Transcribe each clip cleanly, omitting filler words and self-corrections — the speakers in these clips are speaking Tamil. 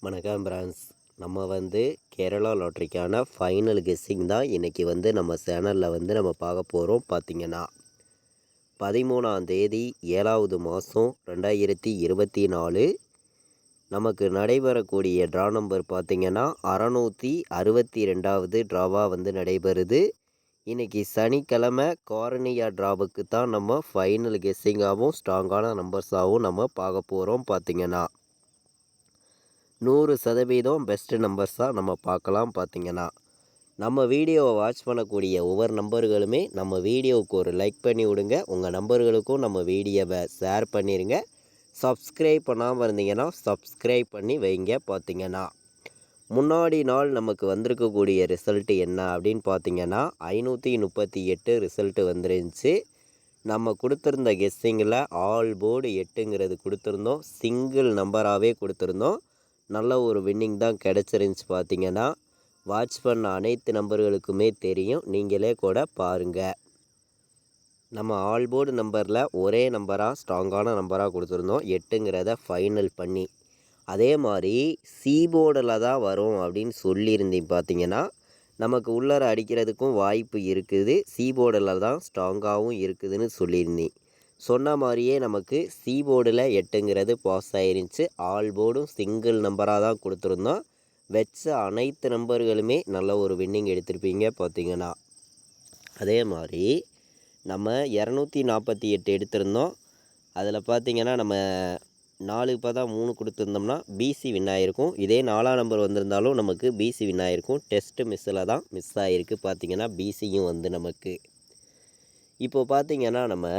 வணக்கம் பிரான்ஸ். நம்ம கேரளா லாட்ரிக்கான ஃபைனல் கெஸ்ஸிங் தான் இன்றைக்கி நம்ம சேனலில் நம்ம பார்க்க போகிறோம். பார்த்திங்கன்னா 13ஆம் தேதி 7வது மாதம் 2024 நமக்கு நடைபெறக்கூடிய ட்ரா நம்பர் பார்த்திங்கன்னா 662வது ட்ராவாக நடைபெறுது. இன்றைக்கி சனிக்கிழமை கார்னியா ட்ராவுக்கு தான் நம்ம ஃபைனல் கெஸ்ஸிங்காகவும் ஸ்ட்ராங்கான நம்பர்ஸாகவும் நம்ம பார்க்க போகிறோம். பார்த்திங்கன்னா 100% பெஸ்ட்டு நம்பர்ஸாக நம்ம பார்க்கலாம். பார்த்திங்கன்னா நம்ம வீடியோவை வாட்ச் பண்ணக்கூடிய ஒவ்வொரு நம்பர்களுமே நம்ம வீடியோவுக்கு ஒரு லைக் பண்ணி விடுங்க. உங்கள் நம்பர்களுக்கும் நம்ம வீடியோவை ஷேர் பண்ணிடுங்க. சப்ஸ்கிரைப் பண்ணாமல் இருந்தீங்கன்னா சப்ஸ்கிரைப் பண்ணி வைங்க. பார்த்திங்கன்னா முன்னாடி நாள் நமக்கு வந்திருக்கக்கூடிய ரிசல்ட்டு என்ன அப்படின்னு பார்த்திங்கன்னா 538 ரிசல்ட்டு வந்துருந்துச்சு. நம்ம கொடுத்துருந்த கெஸ்ஸிங்கில் ஆல் போர்டு 8ங்கிறது கொடுத்துருந்தோம். சிங்கிள் நம்பராகவே கொடுத்துருந்தோம். நல்ல ஒரு வின்னிங் தான் கிடச்சிருந்துச்சு. பார்த்திங்கன்னா வாட்ச் பண்ண அனைத்து நம்பர்களுக்குமே தெரியும். நீங்களே கூட பாருங்கள். நம்ம ஆல் போர்டு நம்பரில் ஒரே நம்பராக ஸ்ட்ராங்கான நம்பராக கொடுத்துருந்தோம் 8ங்கிறத ஃபைனல் பண்ணி. அதே மாதிரி சி போர்டில் தான் வரும் அப்படின்னு சொல்லியிருந்தேன். பார்த்திங்கன்னா நமக்கு உள்ளர அடிக்கிறதுக்கும் வாய்ப்பு இருக்குது. சி போர்டில் தான் ஸ்ட்ராங்காகவும் இருக்குதுன்னு சொல்லியிருந்தேன். சொன்ன மாதிரியே நமக்கு சி போர்டில் 8ங்கிறது பாஸ் ஆயிருந்துச்சு. ஆல் போர்டும் சிங்கிள் நம்பராக தான் கொடுத்துருந்தோம். வச்ச அனைத்து நம்பர்களுமே நல்ல ஒரு வின்னிங் எடுத்திருப்பீங்க. பார்த்திங்கன்னா அதே மாதிரி நம்ம 248 எடுத்திருந்தோம். அதில் பார்த்திங்கன்னா நம்ம 4 இப்போ தான் 3 கொடுத்துருந்தோம்னா பிசி வின் ஆகிருக்கும். இதே 4ஆம் நம்பர் வந்திருந்தாலும் நமக்கு பிசி வின் ஆகிருக்கும். டெஸ்ட்டு மிஸ்ஸில் தான் மிஸ் ஆகிருக்கு. பார்த்திங்கன்னா பிசியும் நமக்கு இப்போது பார்த்திங்கன்னா நம்ம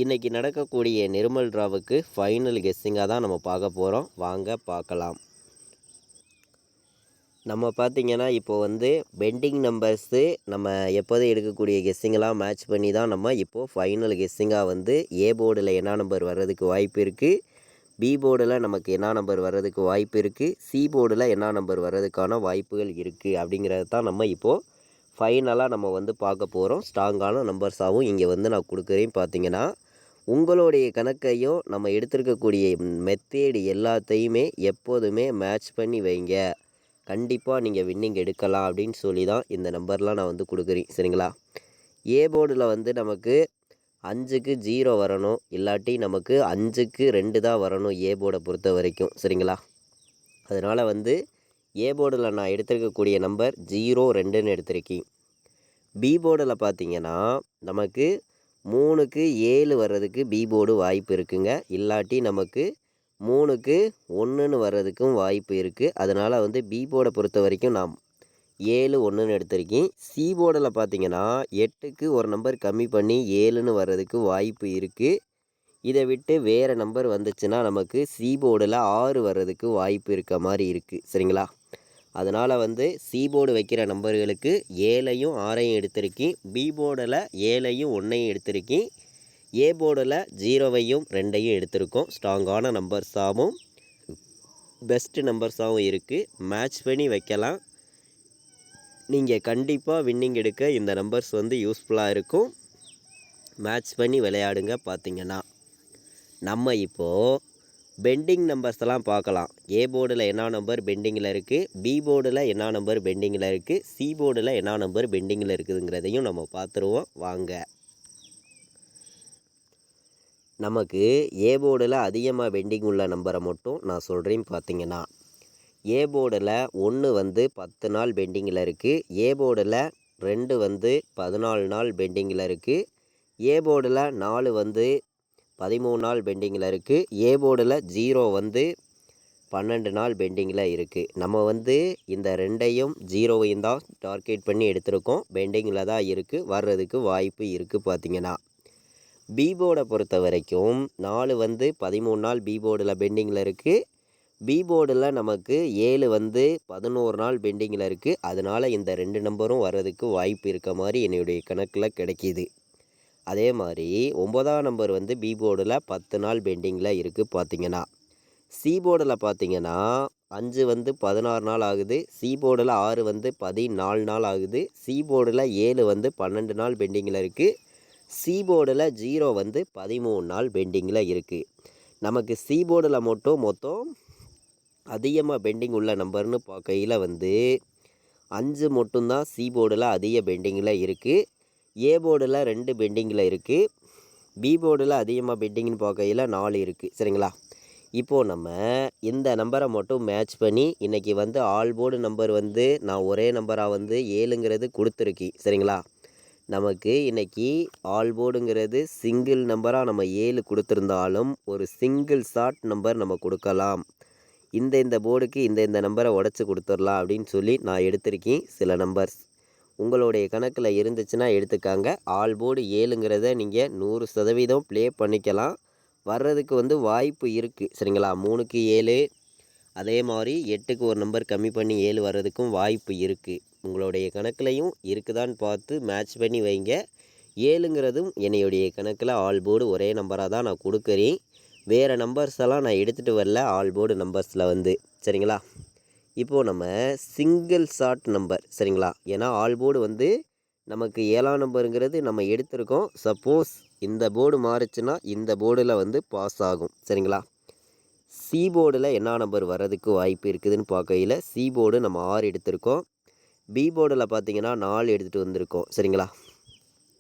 இன்றைக்கி நடக்கக்கூடிய நிர்மல் ட்ராவுக்கு ஃபைனல் கெஸ்ஸிங்காக தான் நம்ம பார்க்க போகிறோம். வாங்க பார்க்கலாம். நம்ம பார்த்திங்கன்னா இப்போது பெண்டிங் நம்பர்ஸு நம்ம எப்போதும் எடுக்கக்கூடிய கெஸ்ஸிங்கெல்லாம் மேட்ச் பண்ணி தான் நம்ம இப்போது ஃபைனல் கெஸ்ஸிங்காக ஏ போர்டில் என்ன நம்பர் வர்றதுக்கு வாய்ப்பு இருக்குது, பி போர்டில் நமக்கு என்ன நம்பர் வர்றதுக்கு வாய்ப்பு இருக்குது, சி போர்டில் என்ன நம்பர் வர்றதுக்கான வாய்ப்புகள் இருக்குது அப்படிங்கிறது தான் நம்ம இப்போது ஃபைனலாக நம்ம பார்க்க போகிறோம். ஸ்ட்ராங்கான நம்பர்ஸாகவும் இங்கே நான் கொடுக்குறேன். பார்த்திங்கன்னா உங்களுடைய கணக்கையும் நம்ம எடுத்திருக்கக்கூடிய மெத்தேடு எல்லாத்தையுமே எப்போதுமே மேட்ச் பண்ணி வைங்க. கண்டிப்பாக நீங்கள் வின்னிங் எடுக்கலாம் அப்படின்னு சொல்லி தான் இந்த நம்பர்லாம் நான் கொடுக்குறேன். சரிங்களா? ஏ போர்டில் நமக்கு 5க்கு 0 வரணும். இல்லாட்டி நமக்கு 5க்கு 2 தான் வரணும் ஏ போர்டை பொறுத்த வரைக்கும். சரிங்களா? அதனால் ஏ போர்டில் நான் எடுத்திருக்கக்கூடிய நம்பர் 0, 2ன்னு எடுத்திருக்கேன். பி போர்டில் பார்த்திங்கன்னா நமக்கு 3க்கு 7 வர்றதுக்கு பி போர்டு வாய்ப்பு இருக்குங்க. இல்லாட்டி நமக்கு 3க்கு 1ன்னு வர்றதுக்கும் வாய்ப்பு இருக்குது. அதனால் பி போர்டை பொறுத்த வரைக்கும் நான் 7, 1ன்னு எடுத்திருக்கேன். சி போர்டில் பார்த்திங்கன்னா 8க்கு ஒரு நம்பர் கம்மி பண்ணி 7ன்னு வர்றதுக்கு வாய்ப்பு இருக்குது. இதை விட்டு வேறு நம்பர் வந்துச்சுன்னா நமக்கு சி போர்டில் 6 வர்றதுக்கு வாய்ப்பு இருக்க மாதிரி இருக்குது. சரிங்களா? அதனால் சி போர்டு வைக்கிற நம்பர்களுக்கு 7ஐயும் 6ஐயும் எடுத்திருக்கேன். பி போர்டில் 7ஐயும் 1ஐயும் எடுத்திருக்கேன். ஏ போர்டில் 0வையும் 2ஐயும் எடுத்திருக்கோம். ஸ்ட்ராங்கான நம்பர்ஸாகவும் பெஸ்ட்டு நம்பர்ஸாகவும் இருக்குது. மேட்ச் பண்ணி வைக்கலாம். நீங்கள் கண்டிப்பாக வின்னிங் எடுக்க இந்த நம்பர்ஸ் யூஸ்ஃபுல்லாக இருக்கும். மேட்ச் பண்ணி விளையாடுங்க. பார்த்திங்கன்னா நம்ம இப்போது பெண்டிங் நம்பர்ஸ் எல்லாம் பார்க்கலாம். ஏ போர்டில் என்ன நம்பர் பெண்டிங்கில் இருக்குது, பி போர்டில் என்ன நம்பர் பெண்டிங்கில் இருக்குது, சி போர்டில் என்ன நம்பர் பெண்டிங்கில் இருக்குதுங்கிறதையும் நம்ம பார்த்துருவோம். வாங்க. நமக்கு ஏ போர்டில் அதிகமாக பெண்டிங் உள்ள நம்பரை மட்டும் நான் சொல்கிறேன். பார்த்திங்கன்னா ஏ போர்டில் 1 10 நாள் பெண்டிங்கில் இருக்குது. ஏ போர்டில் 2 14 நாள் பெண்டிங்கில் இருக்குது. ஏ போர்டில் 4 13 நாள் பெண்டிங்கில் இருக்குது. ஏ போர்டில் 0 12 நாள் பெண்டிங்கில் இருக்குது. நம்ம இந்த 2ஐயும் 0வையும் தான் டார்கெட் பண்ணி எடுத்திருக்கோம். பெண்டிங்கில் தான் இருக்குது. வர்றதுக்கு வாய்ப்பு இருக்குது. பார்த்திங்கன்னா பி போர்டை பொறுத்த வரைக்கும் 4 13 நாள் பி போர்டில் பெண்டிங்கில் இருக்குது. பி போர்டில் நமக்கு 7 11 நாள் பெண்டிங்கில் இருக்குது. அதனால் இந்த 2 நம்பரும் வர்றதுக்கு வாய்ப்பு இருக்க மாதிரி என்னுடைய கணக்கில் கிடைக்கிது. அதே மாதிரி 9ஆம் நம்பர் பி போர்டில் 10 நாள் பெண்டிங்கில் இருக்குது. பார்த்திங்கன்னா சி போர்டில் பார்த்திங்கன்னா 5 16 நாள் ஆகுது. சி போர்டில் 6 14 நாள் ஆகுது. சி போர்டில் 7 12 நாள் பெண்டிங்கில் இருக்குது. சி போர்டில் 0 13 நாள் பெண்டிங்கில் இருக்குது. நமக்கு சி போர்டில் மட்டும் மொத்தம் அதிகமாக பெண்டிங் உள்ள நம்பர்னு பார்க்கையில் வந்து 5 மட்டும்தான் சி போர்டில் அதிக பெண்டிங்கில் இருக்குது. ஏ போர்டில் 2 பெண்டிங்கில் இருக்குது. பி போர்டில் அதிகமாக பெண்டிங்னு பார்க்கையில் 4 இருக்குது. சரிங்களா? இப்போது நம்ம இந்த நம்பரை மட்டும் மேட்ச் பண்ணி இன்றைக்கி வந்து ஆல் போர்டு நம்பர் வந்து நான் ஒரே நம்பராக வந்து 7ங்கிறது கொடுத்துருக்கி. சரிங்களா? நமக்கு இன்றைக்கி ஆல் போர்டுங்கிறது சிங்கிள் நம்பராக நம்ம 7 கொடுத்துருந்தாலும் ஒரு சிங்கிள் ஷார்ட் நம்பர் நம்ம கொடுக்கலாம். இந்த போர்டுக்கு இந்த நம்பரை உடச்சி கொடுத்துடலாம் அப்படின்னு சொல்லி நான் எடுத்திருக்கேன் சில நம்பர்ஸ். உங்களுடைய கணக்கில் இருந்துச்சுன்னா எடுத்துக்காங்க. ஆல் போர்டு 7ங்கிறத நீங்கள் 100% ப்ளே பண்ணிக்கலாம். வர்றதுக்கு வந்து வாய்ப்பு இருக்குது. சரிங்களா? 3க்கு 7, அதே மாதிரி 8க்கு ஒரு நம்பர் கம்மி பண்ணி 7 வர்றதுக்கும் வாய்ப்பு இருக்குது. உங்களுடைய கணக்குலையும் இருக்குதான்னு பார்த்து மேட்ச் பண்ணி வைங்க. 7ங்கிறதும் என்னுடைய கணக்கில் ஆல் போர்டு ஒரே நம்பராக தான் நான் கொடுக்குறேன். வேறு நம்பர்ஸ் எல்லாம் நான் எடுத்துகிட்டு வரல ஆல் போர்டு நம்பர்ஸில் வந்து. சரிங்களா? இப்போது நம்ம சிங்கிள் ஷார்ட் நம்பர். சரிங்களா? ஏன்னா ஆல் போர்டு வந்து நமக்கு 7ஆம் நம்பருங்கிறது நம்ம எடுத்திருக்கோம். சப்போஸ் இந்த போர்டு மாறுச்சுன்னா இந்த போர்டில் வந்து பாஸ் ஆகும். சரிங்களா? சி போர்டில் என்ன நம்பர் வர்றதுக்கு வாய்ப்பு இருக்குதுன்னு பார்க்கையில் சி போர்டு நம்ம 6 எடுத்திருக்கோம். பி போர்டில் பார்த்திங்கன்னா 4 எடுத்துகிட்டு வந்திருக்கோம். சரிங்களா?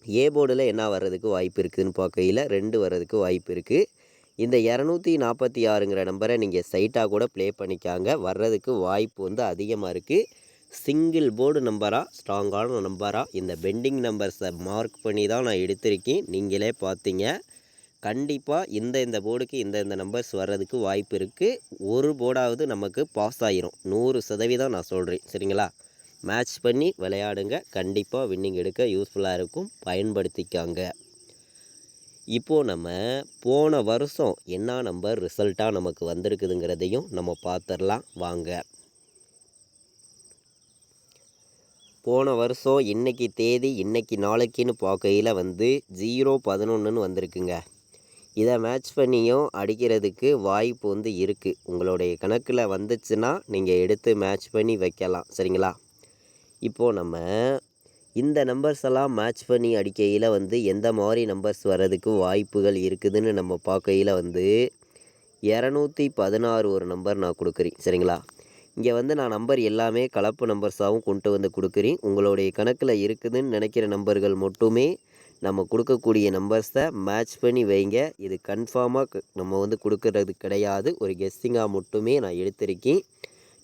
ஏ போர்டில் என்ன வர்றதுக்கு வாய்ப்பு இருக்குதுன்னு பார்க்கையில் 2 வர்றதுக்கு வாய்ப்பு இருக்குது. இந்த 246ங்கிற நம்பரை நீங்கள் சைட்டாக கூட ப்ளே பண்ணிக்காங்க. வர்றதுக்கு வாய்ப்பு வந்து அதிகமாக இருக்குது. சிங்கிள் போர்டு நம்பராக ஸ்ட்ராங்கான நம்பராக இந்த பெண்டிங் நம்பர்ஸை மார்க் பண்ணி தான் நான் எடுத்திருக்கேன். நீங்களே பார்த்தீங்க. கண்டிப்பாக இந்த போர்டுக்கு இந்த நம்பர்ஸ் வர்றதுக்கு வாய்ப்பு இருக்குது. ஒரு போர்டாவது நமக்கு பாஸ் ஆகிரும். 100% நான் சொல்கிறேன். சரிங்களா? மேட்ச் பண்ணி விளையாடுங்க. கண்டிப்பாக வின்னிங் எடுக்க யூஸ்ஃபுல்லாக இருக்கும். பயன்படுத்திக்காங்க. இப்போது நம்ம போன வருஷம் என்ன நம்பர் ரிசல்ட்டாக நமக்கு வந்திருக்குதுங்கிறதையும் நம்ம பார்த்துடலாம் வாங்க. போன வருஷம் இன்றைக்கி தேதி இன்றைக்கி நாளைக்குன்னு பார்க்கையில் வந்து 011ன்னு வந்திருக்குங்க. இதை மேட்ச் பண்ணியும் அடிக்கிறதுக்கு வாய்ப்பு வந்து இருக்குது. உங்களுடைய கணக்கில் வந்துச்சுன்னா நீங்கள் எடுத்து மேட்ச் பண்ணி வைக்கலாம். சரிங்களா? இப்போது நம்ம இந்த நம்பர்ஸ் எல்லாம் மேட்ச் பண்ணி அடிக்கையில் வந்து எந்த மாதிரி நம்பர்ஸ் வர்றதுக்கு வாய்ப்புகள் இருக்குதுன்னு நம்ம பார்க்கையில் வந்து 216 ஒரு நம்பர் நான் கொடுக்குறேன். சரிங்களா? இங்கே வந்து நான் நம்பர் எல்லாமே கலப்பு நம்பர்ஸாகவும் கொண்டு வந்து கொடுக்குறேன். உங்களுடைய கணக்கில் இருக்குதுன்னு நினைக்கிற நம்பர்கள் மட்டுமே நம்ம கொடுக்கக்கூடிய நம்பர்ஸை மேட்ச் பண்ணி வைங்க. இது கன்ஃபார்மாக நம்ம வந்து கொடுக்கறது கிடையாது. ஒரு கெஸ்ஸிங்காக மட்டுமே நான் எடுத்திருக்கேன்.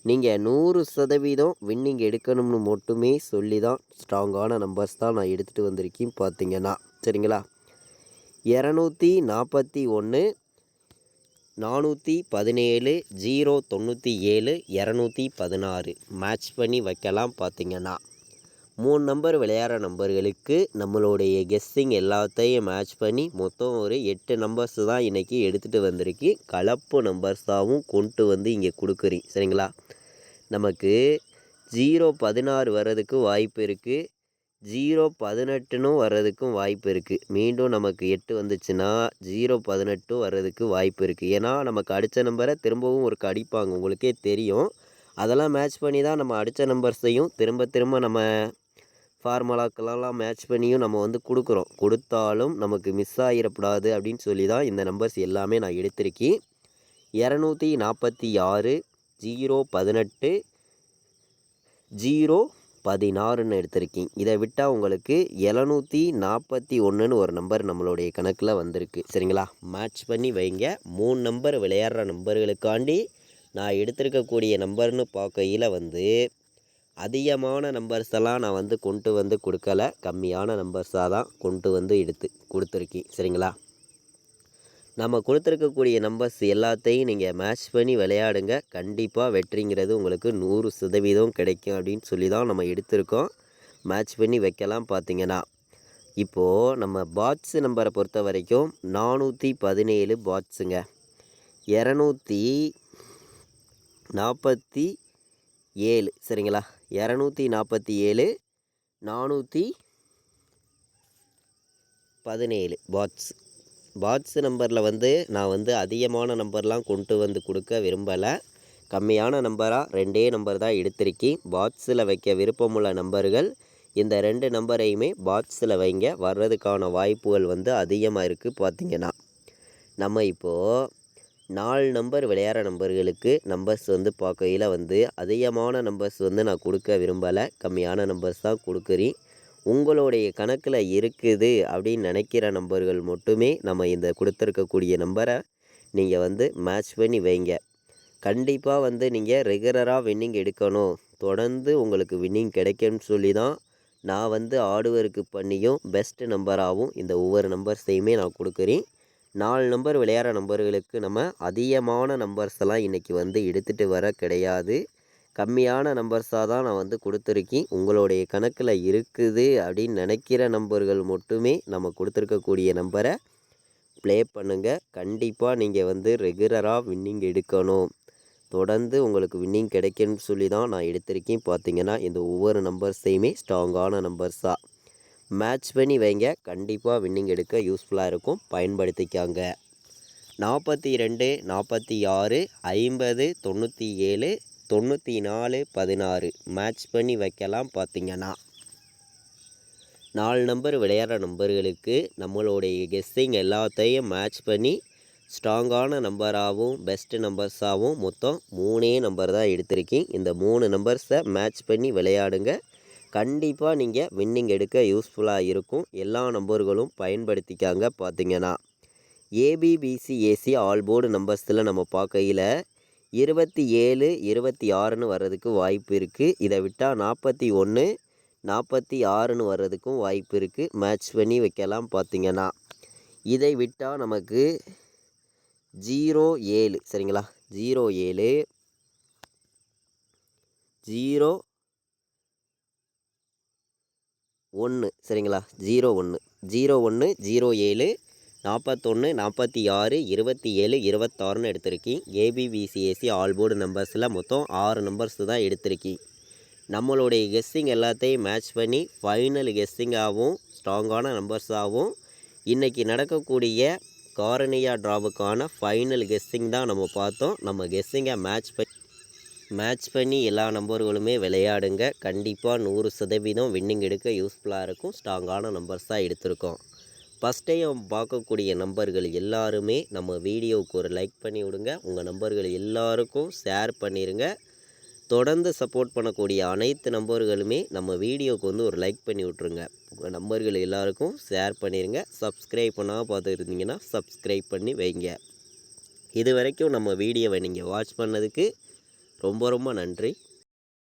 நீங்கள் 100% வின்னிங் எடுக்கணும்னு மட்டுமே சொல்லி தான் ஸ்ட்ராங்கான நம்பர்ஸ் தான் நான் எடுத்துகிட்டு வந்திருக்கேன் பார்த்தீங்கன்னா. சரிங்களா? 241, 417, 097, 216 மேட்ச் பண்ணி வைக்கலாம். பார்த்திங்கன்னா 3 நம்பர் விளையாடுற நம்பர்களுக்கு நம்மளுடைய கெஸ்ஸிங் எல்லாத்தையும் மேட்ச் பண்ணி மொத்தம் ஒரு 8 நம்பர்ஸ் தான் இன்றைக்கி எடுத்துகிட்டு வந்திருக்கு. கலப்பு நம்பர்ஸாகவும் கொண்டு வந்து இங்கே கொடுக்குறேன். சரிங்களா? நமக்கு 016 வர்றதுக்கு வாய்ப்பு இருக்குது. 018ன்னு வர்றதுக்கும் வாய்ப்பு இருக்குது. மீண்டும் நமக்கு 8 வந்துச்சுன்னா 018 வர்றதுக்கு வாய்ப்பு இருக்குது. ஏன்னா நமக்கு அடித்த நம்பரை திரும்பவும் ஒரு அடிப்பாங்க. உங்களுக்கே தெரியும். அதெல்லாம் மேட்ச் பண்ணி தான் நம்ம அடித்த நம்பர்ஸையும் திரும்ப நம்ம ஃபார்முலாக்கெல்லாம் மேட்ச் பண்ணியும் நம்ம வந்து கொடுக்குறோம். கொடுத்தாலும் நமக்கு மிஸ் ஆகிடக்கூடாது அப்படின்னு சொல்லி தான் இந்த நம்பர்ஸ் எல்லாமே நான் எடுத்திருக்கேன். 246, 018, 016ன்னு எடுத்திருக்கேன். இதை விட்டால் உங்களுக்கு 741ன்னு ஒரு நம்பர் நம்மளுடைய கணக்கில் வந்திருக்கு. சரிங்களா? மேட்ச் பண்ணி வைங்க. 3 நம்பர் விளையாடுற நம்பர்களுக்காண்டி நான் எடுத்திருக்கக்கூடிய நம்பர்னு பார்க்கையில் வந்து அதிகமான நம்பர்ஸ் எல்லாம் நான் வந்து கொண்டு வந்து கொடுக்கல. கம்மியான நம்பர்ஸாக தான் கொண்டு வந்து எடுத்து கொடுத்துருக்கேன். சரிங்களா? நம்ம கொடுத்துருக்கக்கூடிய நம்பர்ஸ் எல்லாத்தையும் நீங்கள் மேட்ச் பண்ணி விளையாடுங்க. கண்டிப்பாக வெற்றிங்கிறது உங்களுக்கு 100% கிடைக்கும் அப்படின்னு சொல்லி தான் நம்ம எடுத்திருக்கோம். மேட்ச் பண்ணி வைக்கலாம். பார்த்திங்கன்னா இப்போது நம்ம பாட்ஸ் நம்பரை பொறுத்த வரைக்கும் 417 பாட்ஸுங்க. 247. சரிங்களா? 247, 417 பாட்ஸ் நம்பரில் வந்து நான் வந்து அதிகமான நம்பர்லாம் கொண்டு வந்து கொடுக்க விரும்பலை. கம்மியான நம்பராக 2 நம்பர் தான் எடுத்திருக்கேன். பாட்ஸில் வைக்க விருப்பமுள்ள நம்பர்கள் இந்த 2 நம்பரையுமே பாட்ஸில் வைங்க. வர்றதுக்கான வாய்ப்புகள் வந்து அதிகமாக இருக்குது. பார்த்திங்கன்னா நம்ம இப்போது 4 நம்பர் விளையாடுற நம்பர்களுக்கு நம்பர்ஸ் வந்து பார்க்கையில வந்து அதிகமான நம்பர்ஸ் வந்து நான் கொடுக்க விரும்பலை, கம்மியான நம்பர்ஸ் தான் கொடுக்குறேன். உங்களுடைய கணக்கில் இருக்குது அப்படின்னு நினைக்கிற நம்பர்கள் மட்டுமே நம்ம இந்த கொடுத்துருக்கக்கூடிய நம்பரை நீங்கள் வந்து மேட்ச் பண்ணி வைங்க. கண்டிப்பாக வந்து நீங்கள் ரெகுலராக வின்னிங் எடுக்கணும், தொடர்ந்து உங்களுக்கு வின்னிங் கிடைக்கும்னு சொல்லி தான் நான் வந்து ஆர்டருக்கு பண்ணியும் பெஸ்ட் நம்பராகவும் இந்த ஒவ்வொரு நம்பர்ஸையுமே நான் கொடுக்குறேன். 4 நம்பர் விளையாடுற நம்பர்களுக்கு நம்ம அதிகமான நம்பர்ஸ் எல்லாம் இன்றைக்கி வந்து எடுத்துகிட்டு வர கிடையாது. கம்மியான நம்பர்ஸாக தான் நான் வந்து கொடுத்துருக்கேன். உங்களுடைய கணக்கில் இருக்குது அப்படின்னு நினைக்கிற நம்பர்கள் மட்டுமே நம்ம கொடுத்துருக்கக்கூடிய நம்பரை ப்ளே பண்ணுங்கள். கண்டிப்பாக நீங்கள் வந்து ரெகுலராக வின்னிங் எடுக்கணும், தொடர்ந்து உங்களுக்கு வின்னிங் கிடைக்கும்னு சொல்லி தான் நான் எடுத்திருக்கேன். பார்த்தீங்கன்னா இந்த ஒவ்வொரு நம்பர்ஸையுமே ஸ்ட்ராங்கான நம்பர்ஸாக மேட்ச் பண்ணி வைங்க. கண்டிப்பாக வின்னிங் எடுக்க யூஸ்ஃபுல்லாக இருக்கும், பயன்படுத்திக்காங்க. 42, 46, 50, 97, 94, 16 மேட்ச் பண்ணி வைக்கலாம். பார்த்தீங்கன்னா 4 நம்பர் விளையாடுற நம்பர்களுக்கு நம்மளுடைய கெஸ்ஸிங் எல்லாத்தையும் மேட்ச் பண்ணி ஸ்ட்ராங்கான நம்பராகவும் பெஸ்ட் நம்பர்ஸாகவும் மொத்தம் 3 நம்பர் தான் எடுத்திருக்கேன். இந்த 3 நம்பர்ஸை மேட்ச் பண்ணி விளையாடுங்க. கண்டிப்பாக நீங்கள் வின்னிங் எடுக்க யூஸ்ஃபுல்லாக இருக்கும். எல்லா நம்பர்களும் பயன்படுத்திக்காங்க. பார்த்தீங்கன்னா ஏபிபிசிஏசி ஆல் போர்டு நம்பர்ஸில் நம்ம பார்க்கையில் 27, 26ன்னு வர்றதுக்கு வாய்ப்பு இருக்குது. இதை விட்டால் 41, 46ன்னு வர்றதுக்கும் வாய்ப்பு இருக்குது. மேட்ச் பண்ணி வைக்கலாம். பார்த்தீங்கன்னா இதை விட்டால் நமக்கு 07 சரிங்களா, 07, 01 சரிங்களா, 01, 01, 07, 41, 46, 27, 26ன்னு எடுத்திருக்கேன். ஏபிபிசிஏசி ஆல் போர்டு நம்பர்ஸில் மொத்தம் 6 நம்பர்ஸ் தான் எடுத்திருக்கேன். நம்மளுடைய கெஸ்ஸிங் எல்லாத்தையும் மேட்ச் பண்ணி ஃபைனல் கெஸ்ஸிங்காகவும் ஸ்ட்ராங்கான நம்பர்ஸாகவும் இன்றைக்கி நடக்கக்கூடிய காரணியா ட்ராவுக்கான ஃபைனல் கெஸ்ஸிங் தான் நம்ம பார்த்தோம். நம்ம கெஸ்ஸிங்கை மேட்ச் பண்ணி எல்லா நம்பர்களுமே விளையாடுங்க. கண்டிப்பாக 100% வின்னிங் எடுக்க யூஸ்ஃபுல்லாக இருக்கும். ஸ்ட்ராங்கான நம்பர்ஸாக எடுத்திருக்கோம். ஃபஸ்ட் டைம் பார்க்கக்கூடிய நம்பர்கள் எல்லாருமே நம்ம வீடியோவுக்கு ஒரு லைக் பண்ணி விடுங்க. உங்கள் நம்பர்கள் எல்லாருக்கும் ஷேர் பண்ணிடுங்க. தொடர்ந்து சப்போர்ட் பண்ணக்கூடிய அனைத்து நம்பர்களுமே நம்ம வீடியோவுக்கு வந்து ஒரு லைக் பண்ணி விட்ருங்க. உங்கள் நம்பர்கள் எல்லாருக்கும் ஷேர் பண்ணிடுங்க. சப்ஸ்கிரைப் பண்ணால் பார்த்துருந்தீங்கன்னா சப்ஸ்கிரைப் பண்ணி வைங்க. இது வரைக்கும் நம்ம வீடியோவை நீங்கள் வாட்ச் பண்ணதுக்கு ரொம்ப ரொம்ப நன்றி.